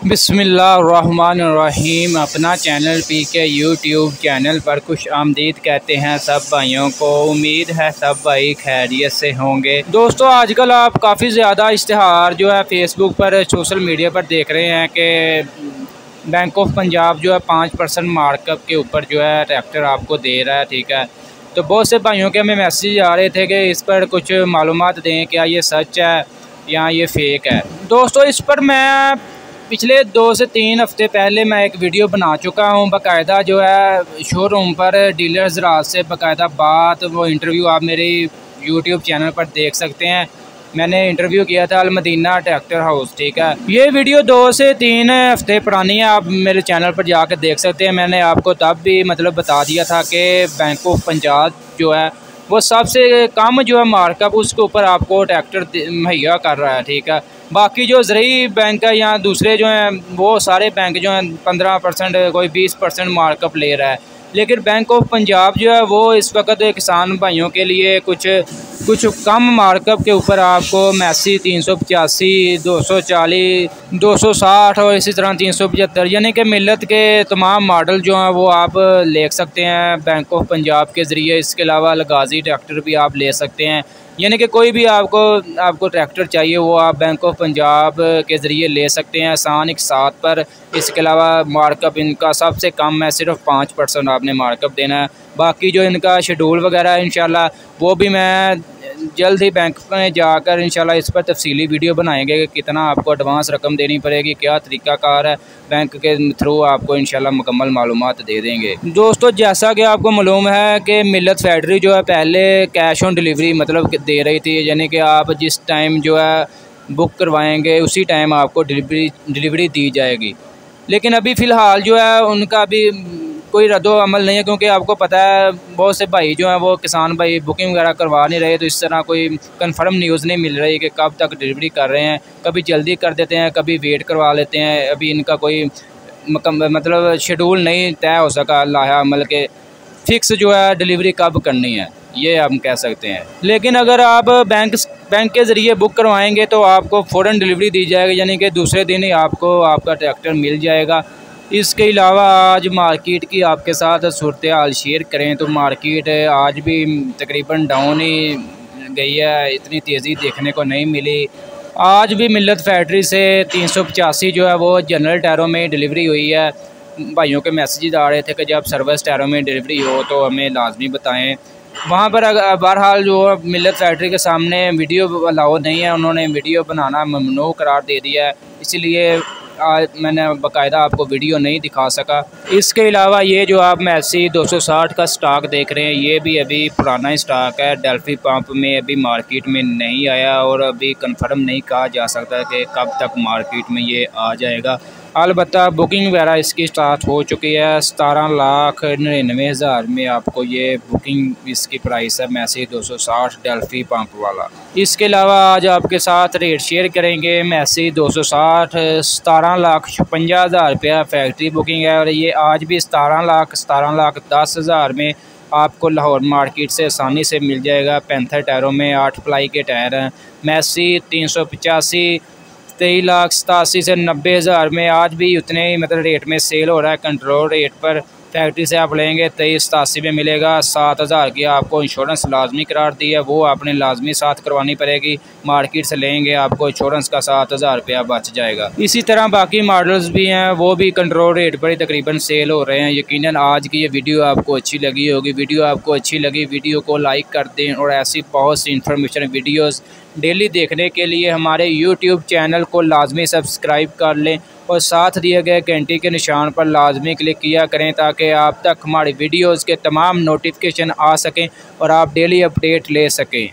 बिस्मिल्लाहिर्रहमानिर्रहीम। अपना चैनल पीके YouTube channel पर खुश आमदीद कहते हैं सब भाइयों को। उम्मीद है सब भाई खैरियत से होंगे। दोस्तों, आजकल आप काफ़ी ज़्यादा इश्तिहार जो है फेसबुक पर, सोशल मीडिया पर देख रहे हैं कि बैंक ऑफ पंजाब जो है 5% मार्कअप के ऊपर जो है ट्रैक्टर आपको दे रहा है। ठीक है, तो बहुत से भाइयों के हमें मैसेज आ रहे थे कि इस पर कुछ मालूमात दें, क्या ये सच है या ये फ़ेक है। दोस्तों, इस पर मैं पिछले 2 से 3 हफ़्ते पहले मैं एक वीडियो बना चुका हूँ। बाकायदा जो है शोरूम पर डीलर्स रात से बाकायदा बात, वो इंटरव्यू आप मेरे यूट्यूब चैनल पर देख सकते हैं। मैंने इंटरव्यू किया था अल-मदीना ट्रैक्टर हाउस। ठीक है, ये वीडियो 2 से 3 हफ़्ते पुरानी है, आप मेरे चैनल पर जाकर देख सकते हैं। मैंने आपको तब भी बता दिया था कि बैंक ऑफ पंजाब जो है वो सबसे कम जो है मार्कअप उसके ऊपर आपको ट्रैक्टर मुहैया कर रहा है। ठीक है, बाकी जो ज़रूरी बैंक है या दूसरे जो हैं वो सारे बैंक जो हैं 15%, कोई 20% मार्कअप ले रहा है। लेकिन बैंक ऑफ पंजाब जो है वो इस वक्त किसान भाइयों के लिए कुछ कम मार्कअप के ऊपर आपको मैसी 385, 240, 260 और इसी तरह 375 यानी कि मिलत के तमाम मॉडल जो हैं वो आप ले सकते हैं बैंक ऑफ पंजाब के ज़रिए। इसके अलावा लगाजी ट्रैक्टर भी आप ले सकते हैं, यानी कि कोई भी आपको ट्रैक्टर चाहिए वो आप बैंक ऑफ पंजाब के ज़रिए ले सकते हैं आसान एक साथ पर। इसके अलावा मार्कअप इनका सबसे कम है, सिर्फ 5% आपने मार्कअप देना है। बाकी जो इनका शेड्यूल वगैरह है इंशाल्लाह वो भी मैं जल्द ही बैंक में जाकर इंशाल्लाह इस पर तफसीली वीडियो बनाएंगे कि कितना आपको एडवांस रकम देनी पड़ेगी, क्या तरीक़ाकार है। बैंक के थ्रू आपको इंशाल्लाह मुकम्मल मालूमात दे देंगे। दोस्तों, जैसा कि आपको मालूम है कि मिलत फैक्ट्री जो है पहले कैश ऑन डिलीवरी दे रही थी, यानी कि आप जिस टाइम जो है बुक करवाएंगे उसी टाइम आपको डिलीवरी दी जाएगी। लेकिन अभी फ़िलहाल जो है उनका अभी कोई रद्दो अमल नहीं है, क्योंकि आपको पता है बहुत से भाई जो हैं वो किसान भाई बुकिंग वगैरह करवा नहीं रहे, तो इस तरह कोई कंफर्म न्यूज़ नहीं मिल रही कि कब तक डिलीवरी कर रहे हैं। कभी जल्दी कर देते हैं, कभी वेट करवा लेते हैं। अभी इनका कोई शेड्यूल नहीं तय हो सका लाया अमल के फ़िक्स जो है डिलीवरी कब करनी है, ये हम कह सकते हैं। लेकिन अगर आप बैंक के ज़रिए बुक करवाएंगे तो आपको फ़ौरन डिलीवरी दी जाएगी, यानी कि दूसरे दिन ही आपको आपका ट्रैक्टर मिल जाएगा। इसके अलावा आज मार्केट की आपके साथ सूरत हाल शेयर करें तो मार्केट आज भी तकरीबन डाउन ही गई है, इतनी तेज़ी देखने को नहीं मिली। आज भी मिलत फैक्ट्री से 385 जो है वो जनरल टायरों में डिलीवरी हुई है। भाइयों के मैसेज आ रहे थे कि जब सर्विस टायरों में डिलीवरी हो तो हमें लाजमी बताएं। वहाँ पर बहरहाल जो मिलत फैक्ट्री के सामने वीडियो अलाउ नहीं है, उन्होंने वीडियो बनाना ममनू करार दे दिया है, इसीलिए आज मैंने बाकायदा आपको वीडियो नहीं दिखा सका। इसके अलावा ये जो आप मैसी 260 का स्टॉक देख रहे हैं ये भी अभी पुराना ही स्टॉक है, डेल्फी पंप में अभी मार्केट में नहीं आया और अभी कंफर्म नहीं कहा जा सकता कि कब तक मार्केट में ये आ जाएगा। अलबत्ता बुकिंग वगैरह इसकी स्टार्ट हो चुकी है। 17,99,000 में आपको ये बुकिंग इसकी प्राइस है मैसी 260 डेल्फी पंप वाला। इसके अलावा आज आपके साथ रेट शेयर करेंगे मैसी 260 17,56,000 रुपया फैक्ट्री बुकिंग है, और ये आज भी 17,10,000 में आपको लाहौर मार्केट से आसानी से मिल जाएगा। पैंथर टायरों में 8 प्लाई के टायर हैं। मैसी 385 23,87,000 से 90,000 में आज भी उतने ही रेट में सेल हो रहा है। कंट्रोल रेट पर फैक्ट्री से आप लेंगे 23,87 में मिलेगा। 7,000 की आपको इंश्योरेंस लाजमी करार दी है, वो आपने लाजमी साथ करवानी पड़ेगी। मार्केट से लेंगे आपको इंश्योरेंस का 7,000 रुपया बच जाएगा। इसी तरह बाकी मॉडल्स भी हैं, वो भी कंट्रोल रेट पर ही तकरीबन सेल हो रहे हैं। यकीनन आज की ये वीडियो आपको अच्छी लगी होगी। वीडियो आपको अच्छी लगी वीडियो को लाइक कर दें, और ऐसी बहुत सी इंफॉर्मेशन वीडियोज़ डेली देखने के लिए हमारे यूट्यूब चैनल को लाजमी सब्सक्राइब कर लें, और साथ दिए गए घंटी के निशान पर लाजमी क्लिक किया करें ताकि आप तक हमारी वीडियोज़ के तमाम नोटिफिकेशन आ सकें और आप डेली अपडेट ले सकें।